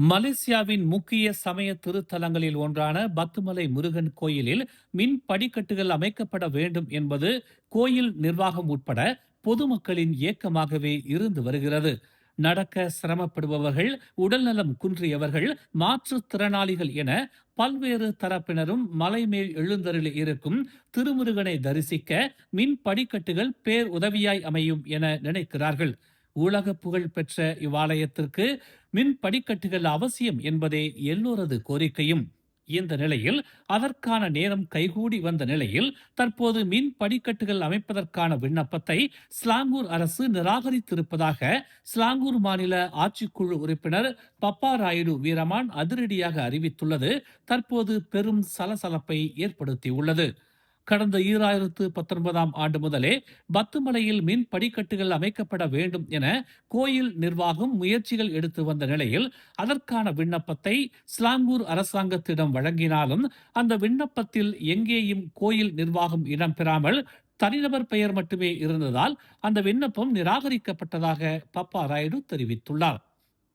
மலேசியாவின் முக்கிய சமய திருத்தலங்களில் ஒன்றான பத்துமலை முருகன் கோயிலில் மின் படிக்கட்டுகள் அமைக்கப்பட வேண்டும் என்பது கோயில் நிர்வாகம் உட்பட பொதுமக்களின் ஏக்கமாகவே இருந்து வருகிறது. நடக்க சிரமப்படுபவர்கள், உடல்நலம் குன்றியவர்கள், மாற்றுத்திறனாளிகள் என பல்வேறு தரப்பினரும் மலை மேல் எழுந்தருளி இருக்கும் திருமுருகனை தரிசிக்க மின் படிக்கட்டுகள் பேர் உதவியாய் அமையும் என நினைக்கிறார்கள். உலக புகழ் பெற்ற இவ்வாலயத்திற்கு மின் படிக்கட்டுகள் அவசியம் என்பதே எல்லோரது கோரிக்கையும். இந்த நிலையில் அதற்கான நேரம் கைகூடி வந்த நிலையில் தற்போது மின் படிக்கட்டுகள் அமைப்பதற்கான விண்ணப்பத்தை ஸ்லாங்கூர் அரசு நிராகரித்திருப்பதாக ஸ்லாங்கூர் மாநில ஆட்சிக்குழு உறுப்பினர் பப்பா ராயுடு வீரமான் அதிரடியாக அறிவித்துள்ளது தற்போது பெரும் சலசலப்பை ஏற்படுத்தியுள்ளது. கடந்த 2019ஆம் ஆண்டு முதலே பத்துமலையில் மின் படிக்கட்டுகள் அமைக்கப்பட வேண்டும் என கோயில் நிர்வாகம் முயற்சிகள் எடுத்து வந்த நிலையில் அதற்கான விண்ணப்பத்தை ஸ்லாங்கூர் அரசாங்கத்திடம் வழங்கினாலும் அந்த விண்ணப்பத்தில் எங்கேயும் கோயில் நிர்வாகம் இடம்பெறாமல் தனிநபர் பெயர் மட்டுமே இருந்ததால் அந்த விண்ணப்பம் நிராகரிக்கப்பட்டதாக பப்பா ராயுடு தெரிவித்துள்ளார்.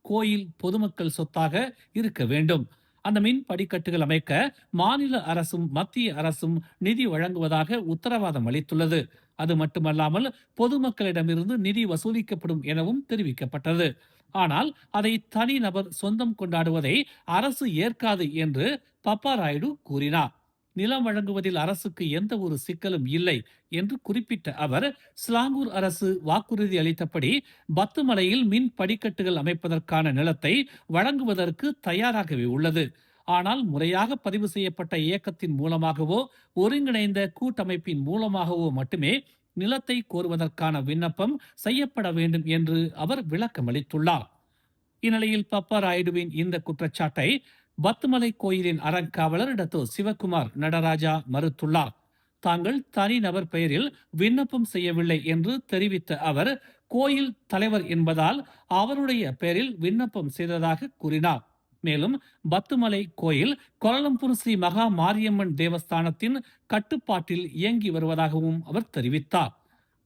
கோயில் பொதுமக்கள் சொத்தாக இருக்க வேண்டும். அந்த மின் படிக்கட்டுகள் அமைக்க மாநில அரசும் மத்திய அரசும் நிதி வழங்குவதாக உத்தரவாதம் அளித்துள்ளது. அது மட்டுமல்லாமல் பொதுமக்களிடமிருந்து நிதி வசூலிக்கப்படும் எனவும் தெரிவிக்கப்பட்டது. ஆனால் அதை தனிநபர் சொந்தம் கொண்டாடுவதை அரசு ஏற்காது என்று பப்பா ராயுடு கூறினார். நிலம் வழங்குவதில் அரசுக்கு எந்த ஒரு சிக்கலும் இல்லை என்று குறிப்பிட்ட அவர், ஸ்லாங்கூர் அரசு வாக்குறுதி அளித்தபடி பத்துமலையில் மின் படிக்கட்டுகள் அமைப்பதற்கான நிலத்தை வழங்குவதற்கு தயாராகவே உள்ளது. ஆனால் முறையாக பதிவு செய்யப்பட்ட இயக்கத்தின் மூலமாகவோ ஒருங்கிணைந்த கூட்டமைப்பின் மூலமாகவோ மட்டுமே நிலத்தை கோருவதற்கான விண்ணப்பம் செய்யப்பட வேண்டும் என்று அவர் விளக்கம் அளித்துள்ளார். இந்நிலையில் பப்பா ராயுடுவின் இந்த குற்றச்சாட்டை பத்துமலை கோயிலின் அறங்காவலர் டத்தோ சிவகுமார் நடராஜா மறுத்துள்ளார். தாங்கள் தனிநபர் பெயரில் விண்ணப்பம் செய்யவில்லை என்று தெரிவித்த அவர், கோயில் தலைவர் என்பதால் அவருடைய பெயரில் விண்ணப்பம் செய்ததாக கூறினார். மேலும் பத்துமலை கோயில் கோலாலம்பூர் ஸ்ரீ மகா மாரியம்மன் தேவஸ்தானத்தின் கட்டுப்பாட்டில் இயங்கி வருவதாகவும் அவர் தெரிவித்தார்.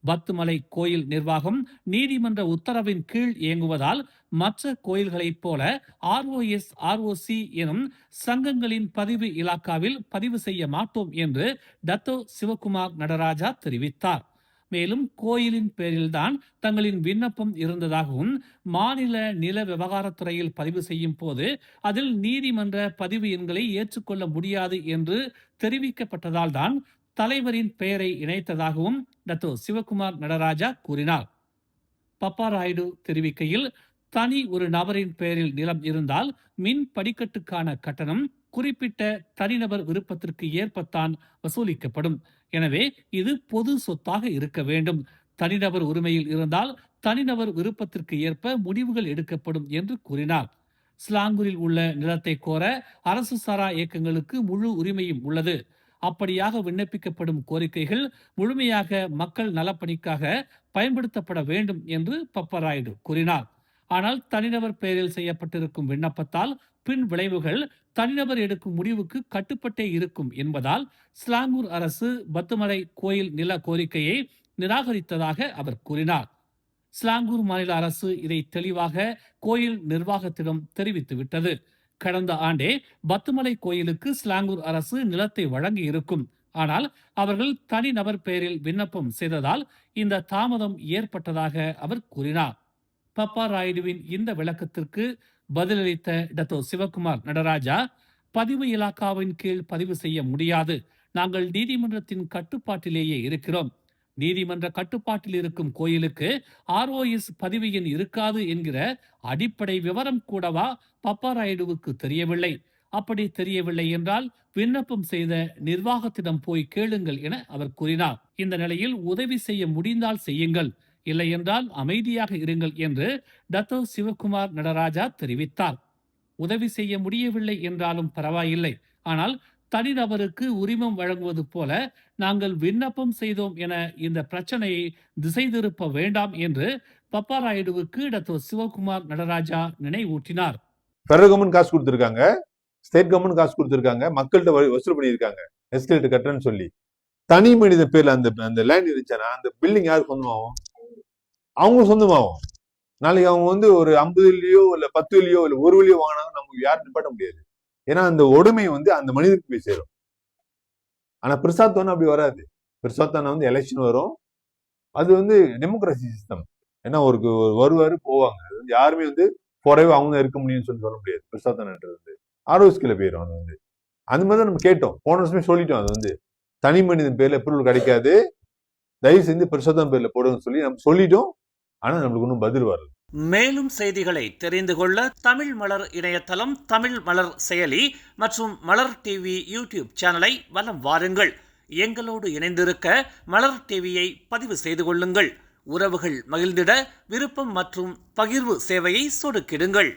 பத்துமலை கோயில் நிர்வாகம் நீதிமன்ற உத்தரவின் கீழ் இயங்குவதால் மற்ற கோயில்களைப் போல ROS, ROC எனும் சங்கங்களின் பதிவு இலாக்காவில் பதிவு செய்ய மாட்டோம் என்று டத்தோ சிவகுமார் நடராஜா தெரிவித்தார். மேலும் கோயிலின் பேரில்தான் தங்களின் விண்ணப்பம் இருந்ததாகவும் மாநில நில விவகாரத்துறையில் பதிவு செய்யும் போது அதில் நீதிமன்ற பதிவு எண்களை ஏற்றுக்கொள்ள முடியாது என்று தெரிவிக்கப்பட்டதால் தான் தலைவரின் பெயரை இணைத்ததாகவும் டத்தோ சிவகுமார் நடராஜா கூறினார். பப்பா ராயுடு தெரிவிக்கையில், தனி ஒரு நபரின் பெயரில் நிலம் இருந்தால் மின் படிக்கட்டுக்கான கட்டணம் குறிப்பிட்ட தனிநபர் விருப்பத்திற்கு ஏற்பத்தான் வசூலிக்கப்படும். எனவே இது பொது சொத்தாக இருக்க வேண்டும். தனிநபர் உரிமையில் இருந்தால் தனிநபர் விருப்பத்திற்கு ஏற்ப முடிவுகள் எடுக்கப்படும் என்று கூறினார். ஸ்லாங்கூரில் உள்ள நிலத்தை கோர அரசு சாரா இயக்கங்களுக்கு முழு உரிமையும் உள்ளது. அப்படியாக விண்ணப்பிக்கப்படும் கோரிக்கைகள் முழுமையாக மக்கள் நலப்பணிக்காக பயன்படுத்தப்பட வேண்டும் என்று பப்பா ராயுடு கூறினார். ஆனால் தனிநபர் பெயரில் செய்யப்பட்டிருக்கும் விண்ணப்பத்தால் பின் விளைவுகள் தனிநபர் எடுக்கும் முடிவுக்கு கட்டுப்பட்டே இருக்கும் என்பதால் ஸ்லாங்கூர் அரசு பத்துமலை கோயில் நில கோரிக்கையை நிராகரித்ததாக அவர் கூறினார். ஸ்லாங்கூர் மாநில அரசு இதை தெளிவாக கோயில் நிர்வாகத்திடம் தெரிவித்துவிட்டது. கடந்த ஆண்டே பத்துமலை கோயிலுக்கு ஸ்லாங்கூர் அரசு நிலத்தை வழங்கி இருக்கும். ஆனால் அவர்கள் தனிநபர் பெயரில் விண்ணப்பம் செய்ததால் இந்த தாமதம் ஏற்பட்டதாக அவர் கூறினார். பப்பா ராயுடுவின் இந்த விளக்கத்திற்கு பதிலளித்த டத்தோ சிவகுமார் நடராஜா, பதிவு இலாக்காவின் கீழ் பதிவு செய்ய முடியாது. நாங்கள் நீதிமன்றத்தின் கட்டுப்பாட்டிலேயே இருக்கிறோம். நீதிமன்ற கட்டுப்பாட்டில் இருக்கும் கோயிலுக்கு ROS பதிவு எண் இருக்காது என்கிற அடிப்படை விவரம் கூடவா பப்பா ராயுடுவுக்கு தெரியவில்லை? அப்படி தெரியவில்லை என்றால் விண்ணப்பம் செய்த நிர்வாகத்திடம் போய் கேளுங்கள் என அவர் கூறினார். இந்த நிலையில் உதவி செய்ய முடிந்தால் செய்யுங்கள், இல்லை என்றால் அமைதியாக இருங்கள் என்று டத்தோ சிவகுமார் நடராஜா தெரிவித்தார். உதவி செய்ய முடியவில்லை என்றாலும் பரவாயில்லை, ஆனால் தனிநபருக்கு உரிமம் வழங்குவது போல நாங்கள் விண்ணப்பம் செய்தோம் என இந்த பிரச்சனையை திசை திருப்ப வேண்டாம் என்று பப்பா ராயுடுவுக்கு டத்தோ சிவகுமார் நடராஜா நினைவூட்டினார். பெடரல் கவர்மெண்ட் காசு கொடுத்திருக்காங்க, ஸ்டேட் கவர்மெண்ட் காசு கொடுத்திருக்காங்க, மக்கள்கிட்ட வசூல் பண்ணியிருக்காங்க எஸ்கலேட்டர் கட்டுறேன்னு சொல்லி. தனி மனித பேர்ல அந்த லேண்ட் இருந்துச்சுன்னா அந்த பில்டிங் யாருக்கு சொந்தமாகும்? அவங்க சொந்தமாகும். நாளைக்கு அவங்க வந்து ஒரு 50லயோ இல்ல 10லயோ இல்ல 1 வாங்கினாலும் நமக்கு யாரும் நிப்பாட்ட முடியாது. ஏன்னா அந்த உடைமை வந்து அந்த மனிதனுக்கு போய் சேரும். ஆனா பிரசாத்தோன்னு அப்படி வராது. பிரசாத்தான வந்து எலெக்ஷன் வரும். அது வந்து டெமோக்ரஸி சிஸ்டம். ஏன்னா ஒரு வருவாரு போவாங்க. அது வந்து யாருமே வந்து போறவே அவங்க தான் இருக்க முடியும்னு சொல்ல முடியாது. பிரசாத்தனன்றது வந்து ஆர்ஓஎஸ்கில போயிடும். அது வந்து அந்த மாதிரி தான் நம்ம கேட்டோம். போன வருஷமே சொல்லிட்டோம். அது வந்து தனி மனிதன் பேர்ல அப்ரூவல் கிடைக்காது, தயவு செஞ்சு பிரசாதம் பேர்ல போடுங்கன்னு சொல்லி நம்ம சொல்லிட்டோம். ஆனா நம்மளுக்கு ஒன்றும் பதில் வரல. மேலும் செய்திகளை தெரிந்து கொள்ள தமிழ் மலர் இணையதளம், தமிழ் மலர் செயலி மற்றும் மலர் டிவி யூடியூப் சேனலை வலம் வாருங்கள். எங்களோடு இணைந்திருக்க மலர் டிவியை பதிவு செய்து கொள்ளுங்கள். உறவுகள் மகிழ்ந்திட விருப்பம் மற்றும் பகிர்வு சேவையை சொடுக்கிடுங்கள்.